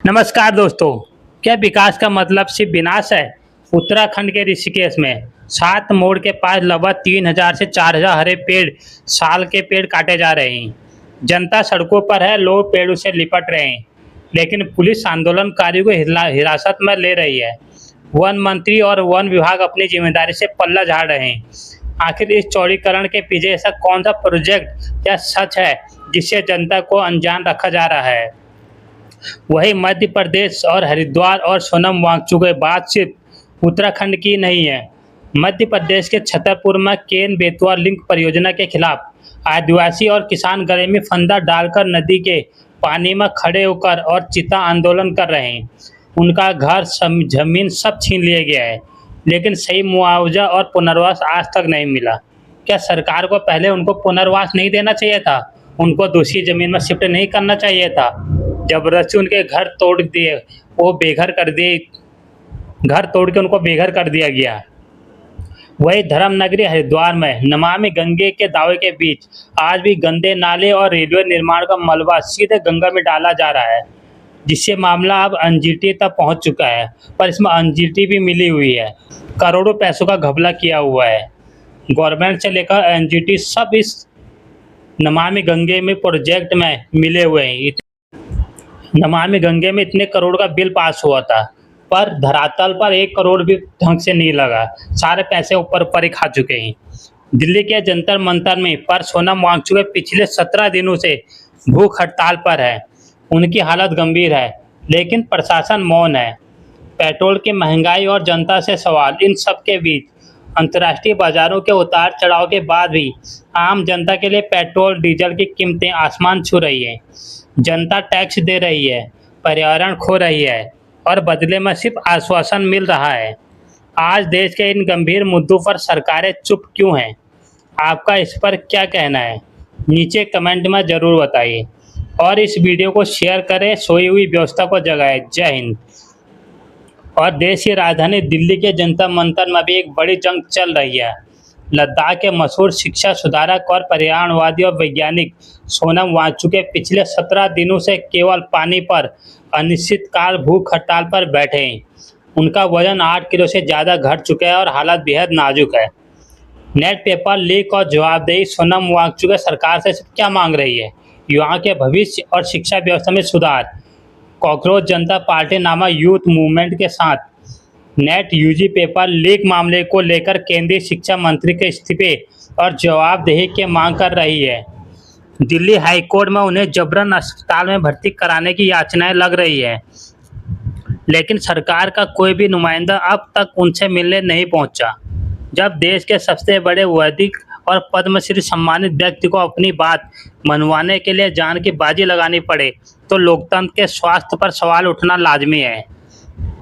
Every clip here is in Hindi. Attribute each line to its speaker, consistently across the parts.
Speaker 1: नमस्कार दोस्तों। क्या विकास का मतलब सिर्फ विनाश है? उत्तराखंड के ऋषिकेश में 7 मोड़ के पास लगभग 3000 से 4000 हरे पेड़ साल के पेड़ काटे जा रहे हैं। जनता सड़कों पर है, लोग पेड़ों से लिपट रहे हैं, लेकिन पुलिस आंदोलनकारियों को हिरासत में ले रही है। वन मंत्री और वन विभाग अपनी जिम्मेदारी से पल्ला झाड़ रहे हैं। आखिर इस चौड़ीकरण के पीछे ऐसा कौन सा प्रोजेक्ट या सच है जिससे जनता को अनजान रखा जा रहा है? वही मध्य प्रदेश और हरिद्वार और सोनम वांगचुक की बात सिर्फ उत्तराखंड की नहीं है। मध्य प्रदेश के छतरपुर में केन बेतवा लिंक परियोजना के खिलाफ आदिवासी और किसान गले में फंदा डालकर नदी के पानी में खड़े होकर और चिता आंदोलन कर रहे हैं। उनका घर जमीन सब छीन लिया गया है, लेकिन सही मुआवजा और पुनर्वास आज तक नहीं मिला। क्या सरकार को पहले उनको पुनर्वास नहीं देना चाहिए था? उनको दूसरी जमीन में शिफ्ट नहीं करना चाहिए था? जबरदस्ती उनके घर तोड़ दिए, वो बेघर कर दिए, घर तोड़ के उनको बेघर कर दिया गया। वही धर्मनगरी हरिद्वार में नमामि गंगे के दावे के बीच आज भी गंदे नाले और रेलवे निर्माण का मलबा सीधे गंगा में डाला जा रहा है, जिससे मामला अब एनजीटी तक पहुंच चुका है। पर इसमें एनजीटी भी मिली हुई है, करोड़ों पैसों का घपला किया हुआ है। गवर्नमेंट से लेकर एनजीटी सब इस नमामि गंगे में प्रोजेक्ट में मिले हुए हैं। नमामि गंगे में इतने करोड़ का बिल पास हुआ था, पर धरातल पर 1 करोड़ भी ढंग से नहीं लगा। सारे पैसे ऊपर ऊपर ही खा चुके हैं। दिल्ली के जंतर मंतर में पर सोनम वांगचुक पिछले 17 दिनों से भूख हड़ताल पर है। उनकी हालत गंभीर है, लेकिन प्रशासन मौन है। पेट्रोल की महंगाई और जनता से सवाल, इन सब के बीच अंतर्राष्ट्रीय बाजारों के उतार चढ़ाव के बाद भी आम जनता के लिए पेट्रोल डीजल की कीमतें आसमान छू रही हैं। जनता टैक्स दे रही है, पर्यावरण खो रही है और बदले में सिर्फ आश्वासन मिल रहा है। आज देश के इन गंभीर मुद्दों पर सरकारें चुप क्यों हैं? आपका इस पर क्या कहना है? नीचे कमेंट में ज़रूर बताइए और इस वीडियो को शेयर करें, सोई हुई व्यवस्था को जगाएं। जय हिंद। और देश की राजधानी दिल्ली के जंतर मंतर में भी एक बड़ी जंग चल रही है। लद्दाख के मशहूर शिक्षा सुधारक और पर्यावरणवादी और वैज्ञानिक सोनम वांगचुक पिछले 17 दिनों से केवल पानी पर अनिश्चितकाल भूख हड़ताल पर बैठे हैं। उनका वजन 8 किलो से ज़्यादा घट चुका है और हालत बेहद नाजुक है। नेट पेपर लीक और जवाबदेही, सोनम वांगचुक सरकार से क्या मांग रही है? युवाओं के भविष्य और शिक्षा व्यवस्था में सुधार। कॉकरोच जनता पार्टी नामक यूथ मूवमेंट के साथ नेट यूजी पेपर लीक मामले को लेकर केंद्रीय शिक्षा मंत्री के इस्तीफे और जवाबदेही की मांग कर रही है। दिल्ली हाई कोर्ट में उन्हें जबरन अस्पताल में भर्ती कराने की याचनाएं लग रही है, लेकिन सरकार का कोई भी नुमाइंदा अब तक उनसे मिलने नहीं पहुंचा। जब देश के सबसे बड़े वैदिक और पद्मश्री सम्मानित व्यक्ति को अपनी बात मनवाने के लिए जान की बाजी लगानी पड़े, तो लोकतंत्र के स्वास्थ्य पर सवाल उठना लाजमी है।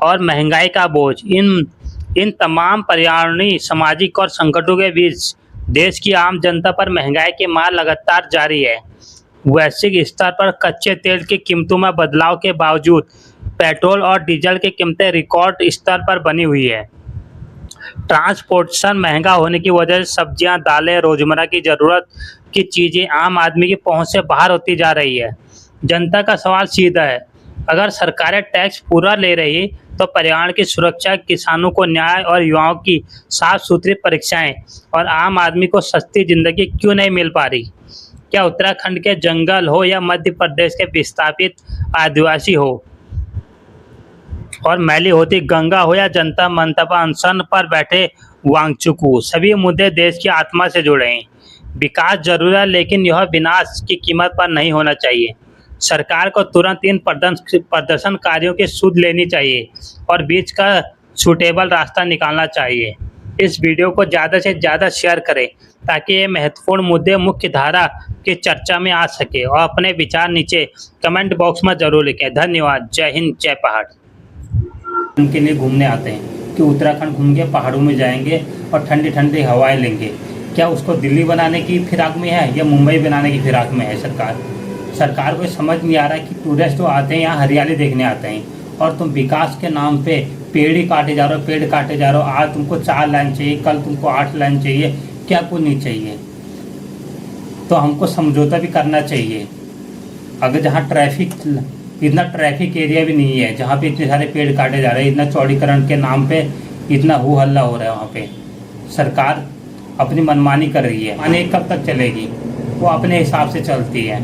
Speaker 1: और महंगाई का बोझ, इन तमाम पर्यावरणीय, सामाजिक और संकटों के बीच देश की आम जनता पर महंगाई की मार लगातार जारी है। वैश्विक स्तर पर कच्चे तेल की कीमतों में बदलाव के बावजूद पेट्रोल और डीजल की कीमतें रिकॉर्ड स्तर पर बनी हुई है। ट्रांसपोर्टेशन महंगा होने की वजह से सब्जियां, दालें, रोजमर्रा की ज़रूरत की चीज़ें आम आदमी की पहुंच से बाहर होती जा रही है। जनता का सवाल सीधा है, अगर सरकारें टैक्स पूरा ले रही तो पर्यावरण की सुरक्षा, किसानों को न्याय और युवाओं की साफ सुथरी परीक्षाएं और आम आदमी को सस्ती जिंदगी क्यों नहीं मिल पा रही? क्या उत्तराखंड के जंगल हो या मध्य प्रदेश के विस्थापित आदिवासी हो और मैली होती गंगा हो या जनता मंतव्य अनशन पर बैठे वांगचुक, सभी मुद्दे देश की आत्मा से जुड़े हैं। विकास जरूर है, लेकिन यह विनाश की कीमत पर नहीं होना चाहिए। सरकार को तुरंत इन प्रदर्शनकारियों की सुध लेनी चाहिए और बीच का सूटेबल रास्ता निकालना चाहिए। इस वीडियो को ज़्यादा से ज़्यादा शेयर करें ताकि ये महत्वपूर्ण मुद्दे मुख्य धारा की चर्चा में आ सके, और अपने विचार नीचे कमेंट बॉक्स में ज़रूर लिखें। धन्यवाद। जय हिंद, जय पहाड़। उनके लिए घूमने आते हैं कि उत्तराखंड घूम के पहाड़ों में जाएंगे और ठंडी ठंडी हवाएं लेंगे। क्या उसको दिल्ली बनाने की फिराक में है या मुंबई बनाने की फिराक में है सरकार को समझ नहीं आ रहा है कि टूरिस्ट तो आते हैं यहाँ हरियाली देखने आते हैं, और तुम विकास के नाम पे पेड़ ही काटे जा रहे हो, पेड़ काटे जा रहे हो। आज तुमको 4 लाइन चाहिए, कल तुमको 8 लाइन चाहिए, क्या कुछ नहीं चाहिए। तो हमको समझौता भी करना चाहिए। अगर जहाँ ट्रैफिक इतना ट्रैफिक एरिया भी नहीं है जहाँ पे इतने सारे पेड़ काटे जा रहे हैं। इतना चौड़ीकरण के नाम पे इतना हो हल्ला हो रहा है वहाँ पे। सरकार अपनी मनमानी कर रही है, माने कब तक चलेगी? वो अपने हिसाब से चलती है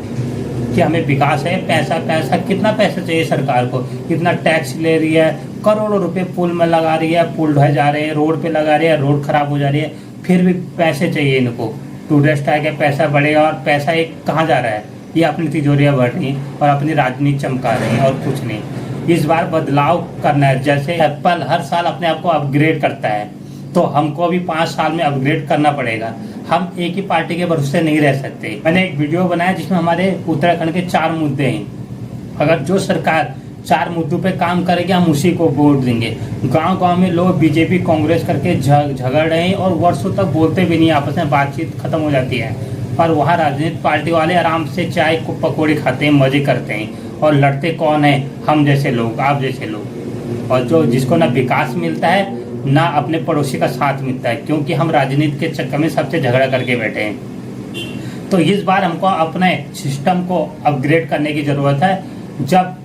Speaker 1: कि हमें विकास है, पैसा पैसा, कितना पैसा चाहिए सरकार को? इतना टैक्स ले रही है, करोड़ों रुपए पुल में लगा रही है, पुल ढह जा रहे हैं, रोड पे लगा रही है, रोड खराब हो जा रही है, फिर भी पैसे चाहिए इनको। टूरिस्ट आएगा, पैसा बढ़ेगा, और पैसा एक कहाँ जा रहा है? ये अपनी तिजोरियाँ भर रही और अपनी राजनीति चमका रही हैं और कुछ नहीं। इस बार बदलाव करना है। जैसे एप्पल हर साल अपने आप को अपग्रेड करता है, तो हमको भी 5 साल में अपग्रेड करना पड़ेगा। हम एक ही पार्टी के भरोसे नहीं रह सकते। मैंने एक वीडियो बनाया जिसमें हमारे उत्तराखंड के 4 मुद्दे हैं। अगर जो सरकार 4 मुद्दों पे काम करेगी, हम उसी को वोट देंगे। गांव-गांव में लोग बीजेपी कांग्रेस करके झगड़ रहे हैं और वर्षों तक बोलते भी नहीं, आपस में बातचीत खत्म हो जाती है। और वहाँ राजनीतिक पार्टी वाले आराम से चाय को पकौड़े खाते हैं, मजे करते हैं। और लड़ते कौन है? हम जैसे लोग, आप जैसे लोग। और जो जिसको ना विकास मिलता है ना अपने पड़ोसी का साथ मिलता है, क्योंकि हम राजनीति के चक्कर में सबसे झगड़ा करके बैठे हैं। तो इस बार हमको अपने सिस्टम को अपग्रेड करने की ज़रूरत है। जब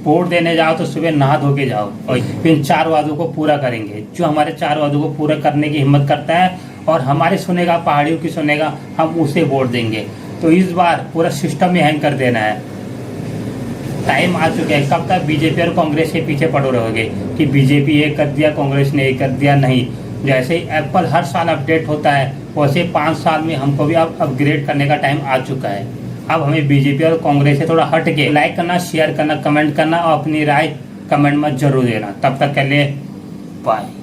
Speaker 1: वोट देने जाओ तो सुबह नहा धो के जाओ और इन 4 वादों को पूरा करेंगे। जो हमारे 4 वादों को पूरा करने की हिम्मत करता है और हमारे सुनेगा, पहाड़ियों की सुनेगा, हम उसे वोट देंगे। तो इस बार पूरा सिस्टम ही हैंग कर देना है। टाइम आ चुका है। कब तक बीजेपी और कांग्रेस के पीछे पड़े रहोगे कि बीजेपी ये कर दिया, कांग्रेस ने ये कर दिया? नहीं। जैसे एप्पल हर साल अपडेट होता है, वैसे 5 साल में हमको भी अब अपग्रेड करने का टाइम आ चुका है। अब हमें बीजेपी और कांग्रेस से थोड़ा हट के लाइक करना, शेयर करना, कमेंट करना और अपनी राय कमेंट में जरूर देना। तब तक के लिए बाय।